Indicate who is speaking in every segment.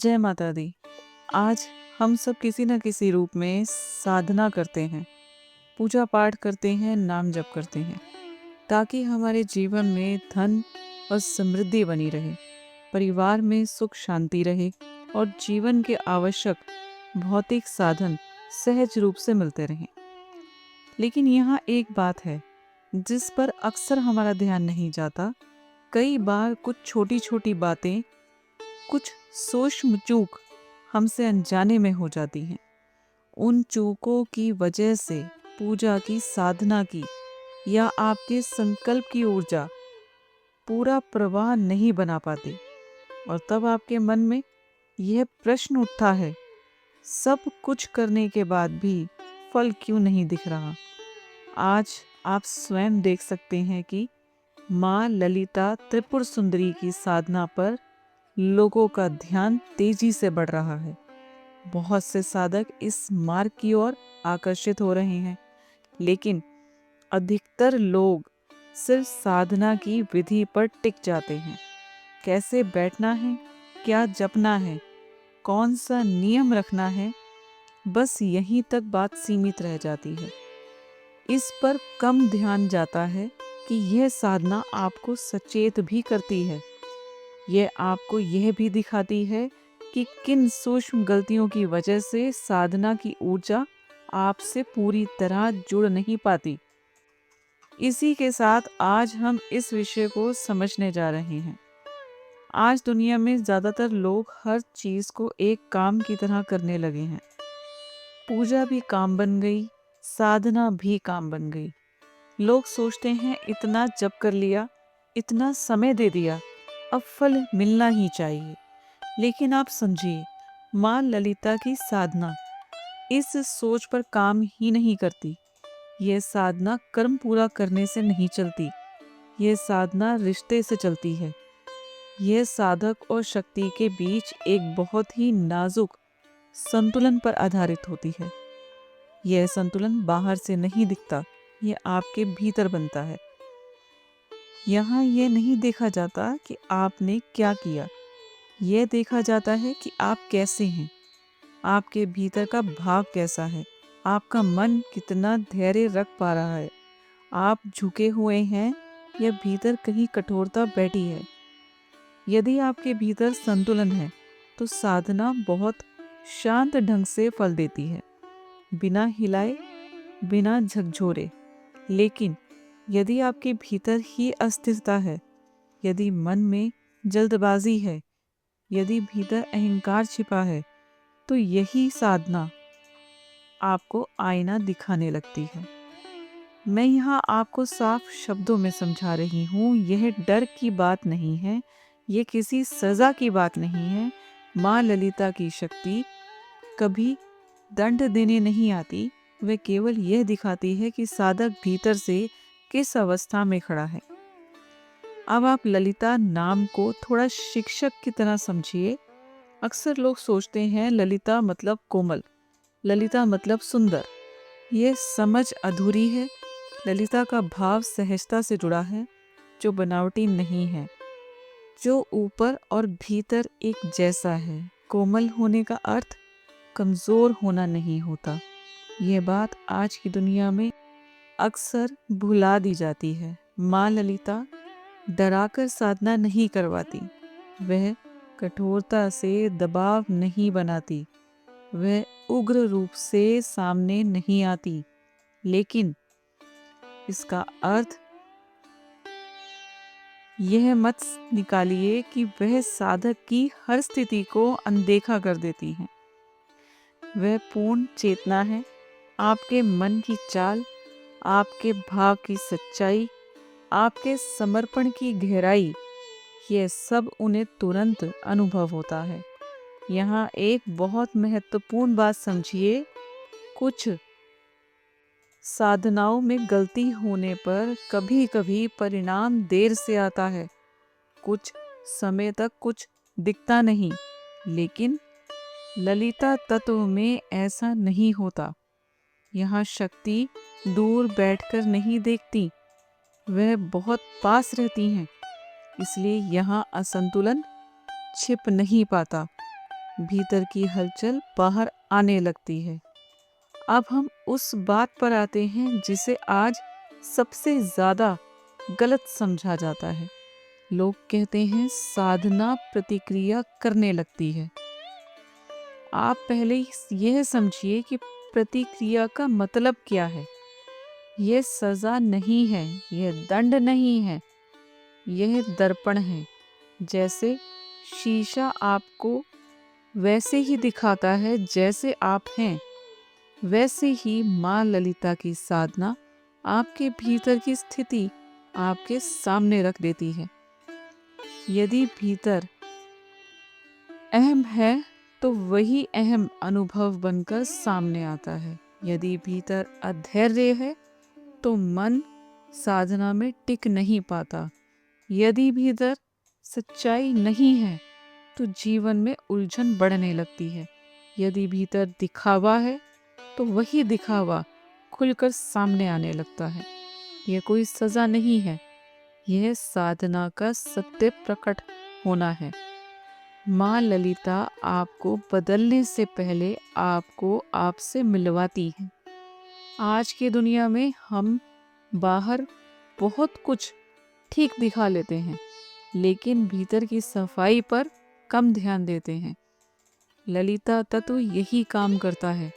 Speaker 1: जय माता दी। आज हम सब किसी न किसी रूप में साधना करते हैं, पूजा पाठ करते हैं, नाम जप करते हैं, ताकि हमारे जीवन में धन और समृद्धि बनी रहे, परिवार में सुख शांति रहे और जीवन के आवश्यक भौतिक साधन सहज रूप से मिलते रहें। लेकिन यहाँ एक बात है जिस पर अक्सर हमारा ध्यान नहीं जाता। कई बार कुछ छोटी छोटी बातें, कुछ सूक्ष्म चूक हमसे अनजाने में हो जाती हैं। उन चूकों की वजह से पूजा की, साधना की या आपके संकल्प की ऊर्जा पूरा प्रवाह नहीं बना पाती। और तब आपके मन में यह प्रश्न उठता है, सब कुछ करने के बाद भी फल क्यों नहीं दिख रहा। आज आप स्वयं देख सकते हैं कि माँ ललिता त्रिपुर सुंदरी की साधना पर लोगों का ध्यान तेजी से बढ़ रहा है। बहुत से साधक इस मार्ग की ओर आकर्षित हो रहे हैं, लेकिन अधिकतर लोग सिर्फ साधना की विधि पर टिक जाते हैं। कैसे बैठना है, क्या जपना है, कौन सा नियम रखना है, बस यहीं तक बात सीमित रह जाती है। इस पर कम ध्यान जाता है कि यह साधना आपको सचेत भी करती है। यह आपको यह भी दिखाती है कि किन सूक्ष्म गलतियों की वजह से साधना की ऊर्जा आपसे पूरी तरह जुड़ नहीं पाती। इसी के साथ आज हम इस विषय को समझने जा रहे हैं। आज दुनिया में ज़्यादातर लोग हर चीज़ को एक काम की तरह करने लगे हैं। पूजा भी काम बन गई, साधना भी काम बन गई। लोग सोचते हैं इतना जप कर लिया, इतना समय दे दिया, अब फल मिलना ही चाहिए। लेकिन आप समझिए, माँ ललिता की साधना इस सोच पर काम ही नहीं करती। यह साधना कर्म पूरा करने से नहीं चलती, यह साधना रिश्ते से चलती है। यह साधक और शक्ति के बीच एक बहुत ही नाजुक संतुलन पर आधारित होती है। यह संतुलन बाहर से नहीं दिखता, यह आपके भीतर बनता है। यहाँ यह नहीं देखा जाता कि आपने क्या किया, यह देखा जाता है कि आप कैसे हैं, आपके भीतर का भाव कैसा है, आपका मन कितना धैर्य रख पा रहा है, आप झुके हुए हैं या भीतर कहीं कठोरता बैठी है। यदि आपके भीतर संतुलन है तो साधना बहुत शांत ढंग से फल देती है, बिना हिलाए, बिना झकझोरे। लेकिन यदि आपके भीतर ही अस्थिरता है, यदि मन में जल्दबाजी है, यदि भीतर अहंकार छिपा है, तो यही साधना आपको आईना दिखाने लगती है। मैं यहाँ आपको साफ शब्दों में समझा रही हूँ, यह डर की बात नहीं है, यह किसी सजा की बात नहीं है। माँ ललिता की शक्ति कभी दंड देने नहीं आती, वह केवल यह दिखाती है कि साधक भीतर से किस अवस्था में खड़ा है। अब आप ललिता नाम को थोड़ा शिक्षक की तरह समझिए। अक्सर लोग सोचते हैं ललिता मतलब कोमल, ललिता मतलब सुंदर। यह समझ अधूरी है। ललिता का भाव सहजता से जुड़ा है, जो बनावटी नहीं है, जो ऊपर और भीतर एक जैसा है। कोमल होने का अर्थ कमजोर होना नहीं होता। यह बात आज की दुनिया में अक्सर भुला दी जाती है। माँ ललिता डराकर साधना नहीं करवाती, वह कठोरता से दबाव नहीं बनाती, वह उग्र रूप से सामने नहीं आती। लेकिन इसका अर्थ यह मत निकालिए कि वह साधक की हर स्थिति को अनदेखा कर देती है। वह पूर्ण चेतना है। आपके मन की चाल, आपके भाव की सच्चाई, आपके समर्पण की गहराई, यह सब उन्हें तुरंत अनुभव होता है। यहाँ एक बहुत महत्वपूर्ण बात समझिए, कुछ साधनाओं में गलती होने पर कभी कभी परिणाम देर से आता है, कुछ समय तक कुछ दिखता नहीं। लेकिन ललिता तत्व में ऐसा नहीं होता। यहाँ शक्ति दूर बैठकर नहीं देखती, वह बहुत पास रहती हैं। इसलिए यहाँ असंतुलन छिप नहीं पाता। भीतर की हलचल बाहर आने लगती है। अब हम उस बात पर आते हैं जिसे आज सबसे ज्यादा गलत समझा जाता है। लोग कहते हैं साधना प्रतिक्रिया करने लगती है। आप पहले यह समझिए कि प्रतिक्रिया का मतलब क्या है। यह सजा नहीं है, यह दंड नहीं है, यह दर्पण है। जैसे शीशा आपको वैसे ही दिखाता है जैसे आप हैं, वैसे ही माँ ललिता की साधना आपके भीतर की स्थिति आपके सामने रख देती है। यदि भीतर अहम है तो वही अहम अनुभव बनकर सामने आता है। यदि भीतर अधैर्य है तो मन साधना में टिक नहीं पाता। यदि भीतर सच्चाई नहीं है तो जीवन में उलझन बढ़ने लगती है। यदि भीतर दिखावा है तो वही दिखावा खुलकर सामने आने लगता है। यह कोई सजा नहीं है, यह साधना का सत्य प्रकट होना है। माँ ललिता आपको बदलने से पहले आपको आपसे मिलवाती है। आज की दुनिया में हम बाहर बहुत कुछ ठीक दिखा लेते हैं, लेकिन भीतर की सफाई पर कम ध्यान देते हैं। ललिता तत्व यही काम करता है।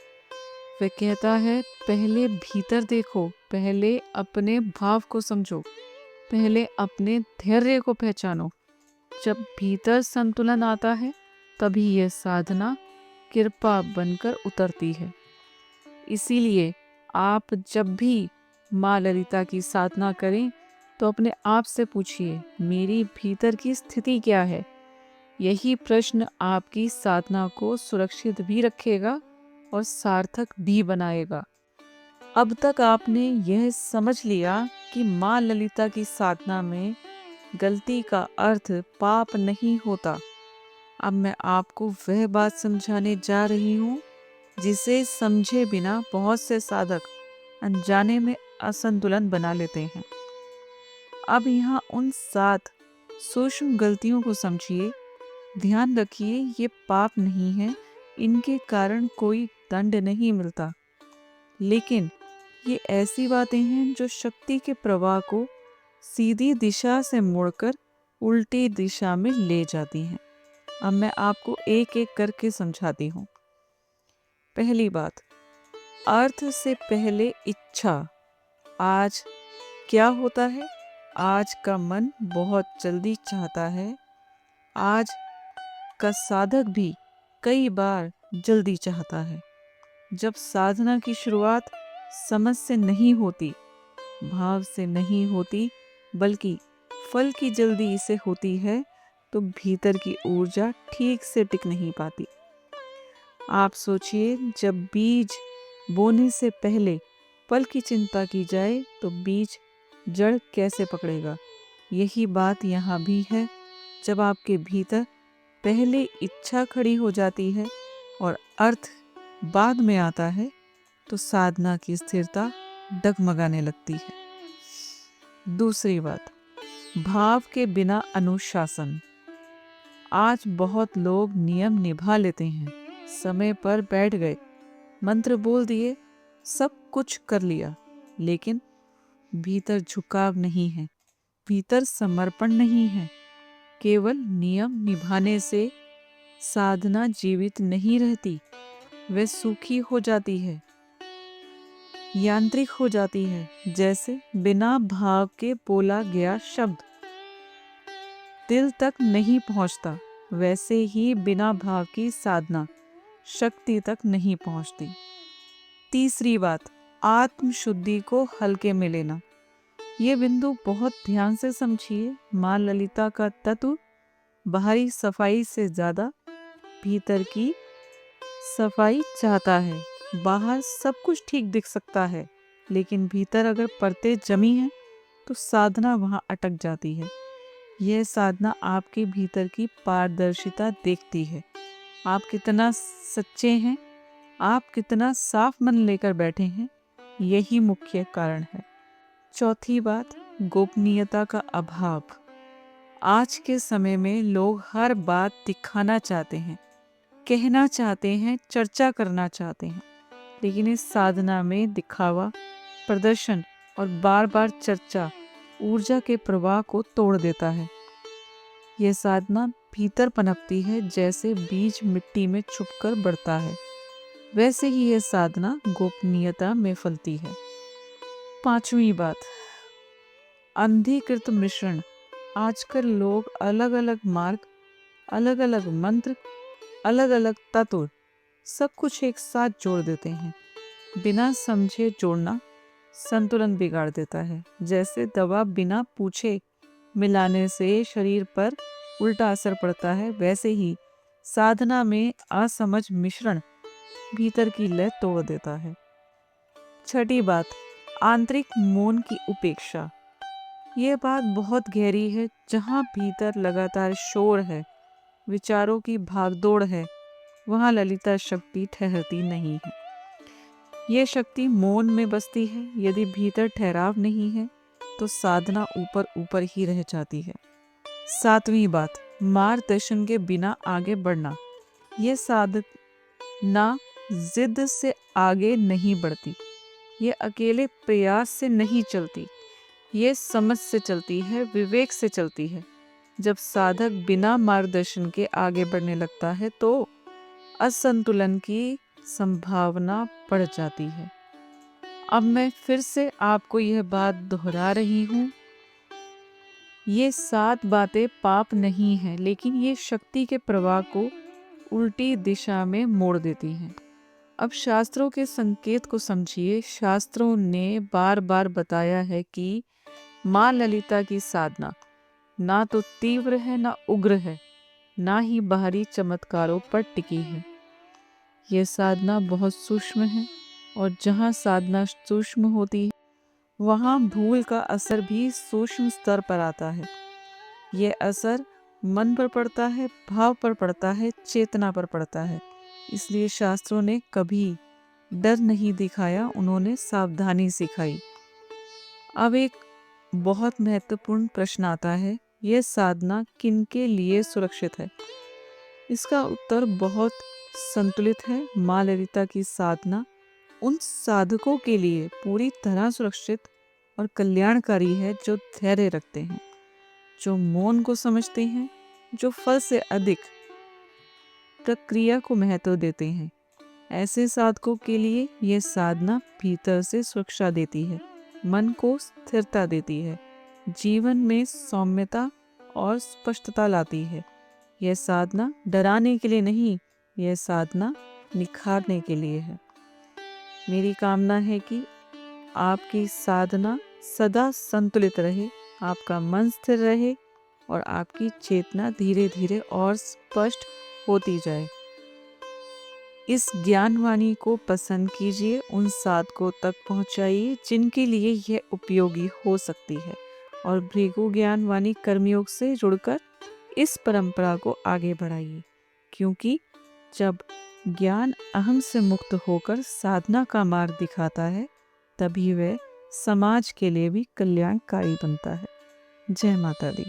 Speaker 1: वह कहता है पहले भीतर देखो, पहले अपने भाव को समझो, पहले अपने धैर्य को पहचानो। जब भीतर संतुलन आता है तभी यह साधना कृपा बनकर उतरती है। इसीलिए आप जब भी माँ ललिता की साधना करें तो अपने आप से पूछिए, मेरी भीतर की स्थिति क्या है। यही प्रश्न आपकी साधना को सुरक्षित भी रखेगा और सार्थक भी बनाएगा। अब तक आपने यह समझ लिया कि माँ ललिता की साधना में गलती का अर्थ पाप नहीं होता। अब मैं आपको वह बात समझाने जा रही हूँ जिसे समझे बिना बहुत से साधक अनजाने में असंतुलन बना लेते हैं। अब यहाँ उन 7 सूक्ष्म गलतियों को समझिए। ध्यान रखिए, ये पाप नहीं है, इनके कारण कोई दंड नहीं मिलता, लेकिन ये ऐसी बातें हैं जो शक्ति के प्रवाह को सीधी दिशा से मोड़कर उल्टी दिशा में ले जाती हैं। अब मैं आपको एक एक करके समझाती हूँ। पहली बात, अर्थ से पहले इच्छा। आज क्या होता है, आज का मन बहुत जल्दी चाहता है। आज का साधक भी कई बार जल्दी चाहता है। जब साधना की शुरुआत समझ से नहीं होती, भाव से नहीं होती, बल्कि फल की जल्दी से होती है, तो भीतर की ऊर्जा ठीक से टिक नहीं पाती। आप सोचिए, जब बीज बोने से पहले फल की चिंता की जाए तो बीज जड़ कैसे पकड़ेगा। यही बात यहाँ भी है। जब आपके भीतर पहले इच्छा खड़ी हो जाती है और अर्थ बाद में आता है तो साधना की स्थिरता डगमगाने लगती है। दूसरी बात, भाव के बिना अनुशासन। आज बहुत लोग नियम निभा लेते हैं, समय पर बैठ गए, मंत्र बोल दिए, सब कुछ कर लिया, लेकिन भीतर झुकाव नहीं है, भीतर समर्पण नहीं है। केवल नियम निभाने से साधना जीवित नहीं रहती, वह सूखी हो जाती है, यांत्रिक हो जाती है। जैसे बिना भाव के बोला गया शब्द दिल तक नहीं पहुंचता, वैसे ही बिना भाव की साधना शक्ति तक नहीं पहुंचती। तीसरी बात, आत्म शुद्धि को हल्के में लेना। ये बिंदु बहुत ध्यान से समझिए। माँ ललिता का तत्व बाहरी सफाई से ज्यादा भीतर की सफाई चाहता है। बाहर सब कुछ ठीक दिख सकता है, लेकिन भीतर अगर परतें जमी हैं तो साधना वहां अटक जाती है। यह साधना आपके भीतर की पारदर्शिता देखती है। आप कितना सच्चे हैं, आप कितना साफ मन लेकर बैठे हैं, यही मुख्य कारण है। चौथी बात, गोपनीयता का अभाव। आज के समय में लोग हर बात दिखाना चाहते हैं, कहना चाहते हैं, चर्चा करना चाहते हैं, लेकिन इस साधना में दिखावा, प्रदर्शन और बार बार चर्चा ऊर्जा के प्रवाह को तोड़ देता है। यह साधना भीतर पनपती है, जैसे बीज मिट्टी में छुपकर बढ़ता है, वैसे ही यह साधना गोपनीयता में फलती है। पांचवी बात, अंधीकृत मिश्रण। आजकल लोग अलग अलग मार्ग, अलग अलग मंत्र, अलग अलग तत्व, सब कुछ एक साथ जोड़ देते हैं। बिना समझे जोड़ना संतुलन बिगाड़ देता है। जैसे दवा बिना पूछे मिलाने से शरीर पर उल्टा असर पड़ता है, वैसे ही साधना में असमझ मिश्रण भीतर की लय तोड़ देता है। छठी बात, आंतरिक मौन की उपेक्षा। यह बात बहुत गहरी है। जहाँ भीतर लगातार शोर है, विचारों की भागदौड़ है, वहाँ ललिता शक्ति ठहरती नहीं है। यह शक्ति मौन में बसती है। यदि भीतर ठहराव नहीं है तो साधना ऊपर ऊपर ही रह जाती है। सातवीं बात, मार्गदर्शन के बिना आगे बढ़ना। यह साधना जिद से आगे नहीं बढ़ती, यह अकेले प्रयास से नहीं चलती, यह समझ से चलती है, विवेक से चलती है। जब साधक बिना मार्गदर्शन के आगे बढ़ने लगता है तो असंतुलन की संभावना बढ़ जाती है। अब मैं फिर से आपको यह बात दोहरा रही हूँ, ये 7 बातें पाप नहीं है, लेकिन ये शक्ति के प्रवाह को उल्टी दिशा में मोड़ देती हैं। अब शास्त्रों के संकेत को समझिए। शास्त्रों ने बार बार बताया है कि माँ ललिता की साधना ना तो तीव्र है, ना उग्र है, ना ही बाहरी चमत्कारों पर टिकी है। यह साधना बहुत सूक्ष्म है, और जहाँ साधना सूक्ष्म होती है वहाँ भूल का असर भी सूक्ष्म स्तर पर आता है। यह असर मन पर पड़ता है, भाव पर पड़ता है, चेतना पर पड़ता है। इसलिए शास्त्रों ने कभी डर नहीं दिखाया, उन्होंने सावधानी सिखाई। अब एक बहुत महत्वपूर्ण प्रश्न आता है, यह साधना किनके लिए सुरक्षित है? इसका उत्तर बहुत संतुलित है। माँ ललिता की साधना उन साधकों के लिए पूरी तरह सुरक्षित और कल्याणकारी है जो धैर्य रखते हैं, जो मौन को समझते हैं, जो फल से अधिक प्रक्रिया को महत्व देते हैं। ऐसे साधकों के लिए यह साधना भीतर से सुरक्षा देती है, मन को स्थिरता देती है, जीवन में सौम्यता और स्पष्टता लाती है। यह साधना डराने के लिए नहीं, यह साधना निखारने के लिए है। मेरी कामना है कि आपकी साधना सदा संतुलित रहे, आपका मन स्थिर रहे और आपकी चेतना धीरे धीरे और स्पष्ट होती जाए। इस ज्ञानवाणी को पसंद कीजिए, उन साधकों तक पहुंचाइए जिनके लिए यह उपयोगी हो सकती है, और भृगु ज्ञानवाणी कर्मयोग से जुड़कर इस परंपरा को आगे बढ़ाइए, क्योंकि जब ज्ञान अहम से मुक्त होकर साधना का मार्ग दिखाता है, तभी वह समाज के लिए भी कल्याणकारी बनता है। जय माता दी।